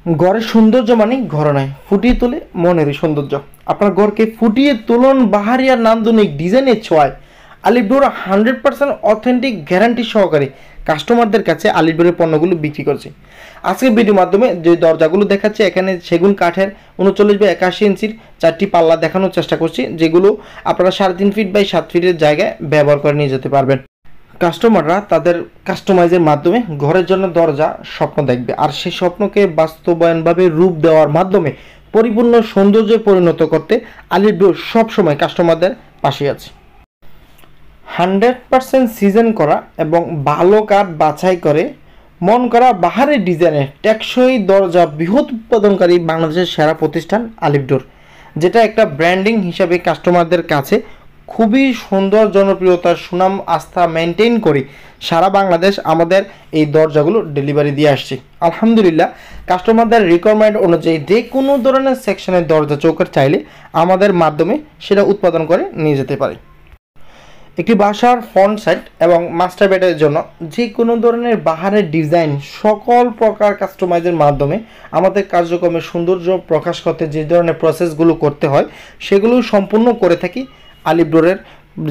ঘরের সৌন্দর্য মানে ঘর নয়, ফুটিয়ে তোলে মনেরই সৌন্দর্য। আপনার ঘরকে ফুটিয়ে তুলন বাহারিয়ার নান্দনিক ডিজাইনের ছোঁয়ায়। আলিপুর 100% অথেন্টিক গ্যারান্টি সহকারে কাস্টমারদের কাছে আলিপুরের পণ্যগুলো বিক্রি করছে। আজকের ভিডিওর মাধ্যমে যে দরজাগুলো দেখাচ্ছে, এখানে সেগুন কাঠের 39/81 ইঞ্চির 4টি পাল্লা দেখানোর চেষ্টা করছি, যেগুলো আপনারা 3.5 ফিট বাই 7 ফিটের জায়গায় ব্যবহার করে নিয়ে যেতে পারবেন। কাস্টমাররা তাদের কাস্টমাইজের মাধ্যমে ঘরের জন্য দরজা স্বপ্ন দেখবে, আর সেই স্বপ্নকে বাস্তবায়নভাবে রূপ দেওয়ার মাধ্যমে পরিপূর্ণ সৌন্দর্যে পরিণত করতে আলিপুর সবসময় কাস্টমারদের পাশে আছে। 100% সিজন করা এবং ভালো কাঠ বাছাই করে মন করা বাহারের ডিজাইনের টেকসই দরজা বৃহৎ উৎপাদনকারী বাংলাদেশের সেরা প্রতিষ্ঠান আলিপুর, যেটা একটা ব্র্যান্ডিং হিসাবে কাস্টমারদের কাছে খুবই সুন্দর জনপ্রিয়তার সুনাম আস্থা মেনটেন করে সারা বাংলাদেশ আমাদের এই দরজাগুলো ডেলিভারি দিয়ে আসছে। আলহামদুলিল্লাহ, কাস্টমারদের রিকোয়ারমেন্ট অনুযায়ী যে কোনো ধরনের সেকশনের দরজা চৌকাঠ চাইলে আমাদের মাধ্যমে সেটা উৎপাদন করে নিয়ে যেতে পারে। একটি বাসার ফ্রন্ট সাইড এবং মাস্টার বেডের জন্য যে কোনো ধরনের বাহারের ডিজাইন সকল প্রকার কাস্টমাইজের মাধ্যমে আমাদের কার্যক্রমের সৌন্দর্য প্রকাশ করতে যে ধরনের প্রসেসগুলো করতে হয় সেগুলো সম্পূর্ণ করে থাকি আলিপুরের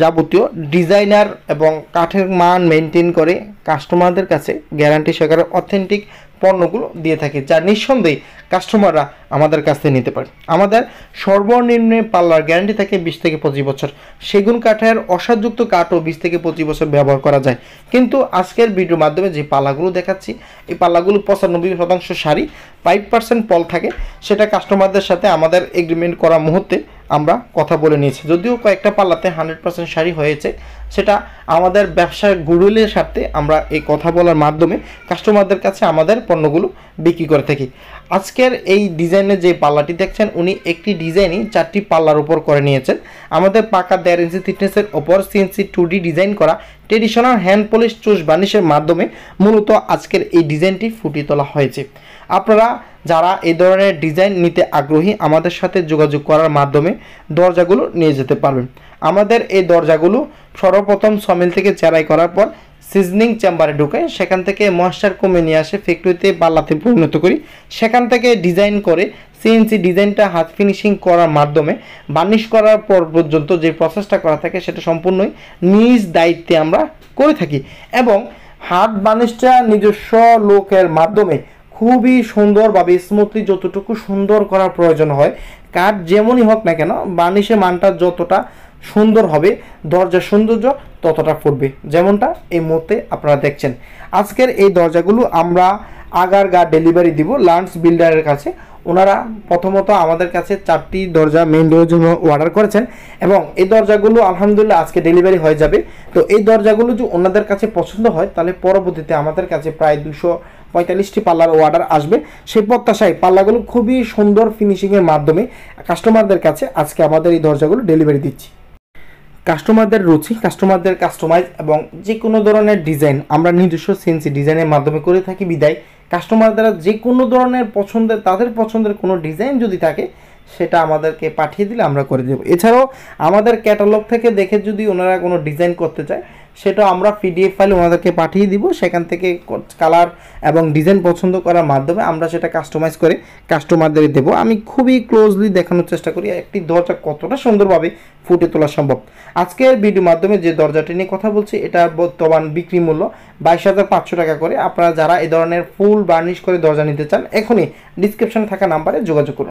যাবতীয় ডিজাইনার এবং কাঠের মান মেনটেন করে কাস্টমারদের কাছে গ্যারান্টি সহকারে অথেন্টিক পণ্যগুলো দিয়ে থাকে, যা নিঃসন্দেহে কাস্টমাররা আমাদের কাছ থেকে নিতে পারে। আমাদের সর্বনিম্ন পাল্লার গ্যারান্টি থাকে 20 থেকে 25 বছর। সেগুন কাঠের অসারযুক্ত কাঠও 20 থেকে 25 বছর ব্যবহার করা যায়। কিন্তু আজকের ভিডিওর মাধ্যমে যে পাল্লাগুলো দেখাচ্ছি, এই পাল্লাগুলো 95% শাড়ি, 5% পল থাকে। সেটা কাস্টমারদের সাথে আমাদের এগ্রিমেন্ট করা মুহূর্তে আমরা কথা বলে নিয়েছি। যদিও কয়েকটা পাল্লাতে 100% শাড়ি হয়েছে, সেটা আমাদের ব্যবসার গুডউইলের সাথে আমরা এই কথা বলার মাধ্যমে কাস্টমারদের কাছে আমাদের পণ্যগুলো বিক্রি করে থাকি। আজকের এই ডিজাইনের যে পাল্লাটি দেখছেন, উনি একটি ডিজাইনই 4টি পাল্লার উপর করে নিয়েছেন। আমাদের পাকা 1.5 ইঞ্চি থিকনেসের ওপর CNC 2D ডিজাইন করা ট্রেডিশনাল হ্যান্ড পলিশ চুষ বার্নিশের মাধ্যমে মূলত আজকের এই ডিজাইনটি ফুটিয়ে তোলা হয়েছে। আপনারা যারা এই ধরনের ডিজাইন নিতে আগ্রহী, আমাদের সাথে যোগাযোগ করার মাধ্যমে দরজাগুলো নিয়ে যেতে পারবেন। আমাদের এই দরজাগুলো সর্বপ্রথম সমিল থেকে চেরাই করার পর সিজনিং চেম্বারে ঢুকে সেখান থেকে ময়েশ্চার কমে নিয়ে আসে ফ্যাক্টরিতে পাল্লাতে পরিণত করি। সেখান থেকে ডিজাইন করে CNC ডিজাইনটা হাত ফিনিশিং করার মাধ্যমে বার্নিশ করার পর পর্যন্ত যে প্রসেসটা করা থাকে সেটা সম্পূর্ণই নিজ দায়িত্বে আমরা করে থাকি, এবং হাত বার্নিশটা নিজস্ব লোকের মাধ্যমে খুবই সুন্দরভাবে স্মুথলি যতটুকু সুন্দর করার প্রয়োজন হয়, কাঠ যেমনই হোক না কেন বার্নিশের মানটা যতটা সুন্দর হবে দরজার সৌন্দর্য ততটা ফুটবে, যেমনটা এই মুহূর্তে আপনারা দেখছেন। আজকের এই দরজাগুলো আমরা আগারগা ডেলিভারি দিব লান্স বিল্ডারের কাছে। ওনারা প্রথমত আমাদের কাছে 4টি দরজা মেইন ডোরের জন্য অর্ডার করেছেন, এবং এই দরজাগুলো আলহামদুলিল্লাহ আজকে ডেলিভারি হয়ে যাবে। তো এই দরজাগুলো যদি ওনাদের কাছে পছন্দ হয়, তাহলে পরবর্তীতে আমাদের কাছে প্রায় 245টি পাল্লার অর্ডার আসবে। সেই প্রত্যাশায় পাল্লাগুলো খুবই সুন্দর ফিনিশিংয়ের মাধ্যমে কাস্টমারদের কাছে আজকে আমাদের এই দরজাগুলো ডেলিভারি দিচ্ছি। কাস্টমারদের রুচি, কাস্টমারদের কাস্টমাইজ এবং যে কোনো ধরনের ডিজাইন আমরা নিজস্ব CNC ডিজাইনের মাধ্যমে করে থাকি বিদায় কাস্টমাররা যে কোনো ধরনের পছন্দের, তাদের পছন্দের কোনো ডিজাইন যদি থাকে সেটা আমাদেরকে পাঠিয়ে দিলে আমরা করে দেব। এছাড়াও আমাদের ক্যাটালগ থেকে দেখে যদি ওনারা কোনো ডিজাইন করতে চায়, সেটা আমরা PDF ফাইল ওনাদেরকে পাঠিয়ে দিব। সেখান থেকে কালার এবং ডিজাইন পছন্দ করার মাধ্যমে আমরা সেটা কাস্টমাইজ করে কাস্টমারদের দেবো। আমি খুবই ক্লোজলি দেখানোর চেষ্টা করি একটি দরজা কতটা সুন্দরভাবে ফুটে তোলা সম্ভব। আজকের ভিডিওর মাধ্যমে যে দরজাটি নিয়ে কথা বলছি, এটার বর্তমান বিক্রি মূল্য 22,500 টাকা করে। আপনারা যারা এই ধরনের ফুল বার্নিশ করে দরজা নিতে চান, এখনই ডিসক্রিপশনে থাকা নাম্বারে যোগাযোগ করুন।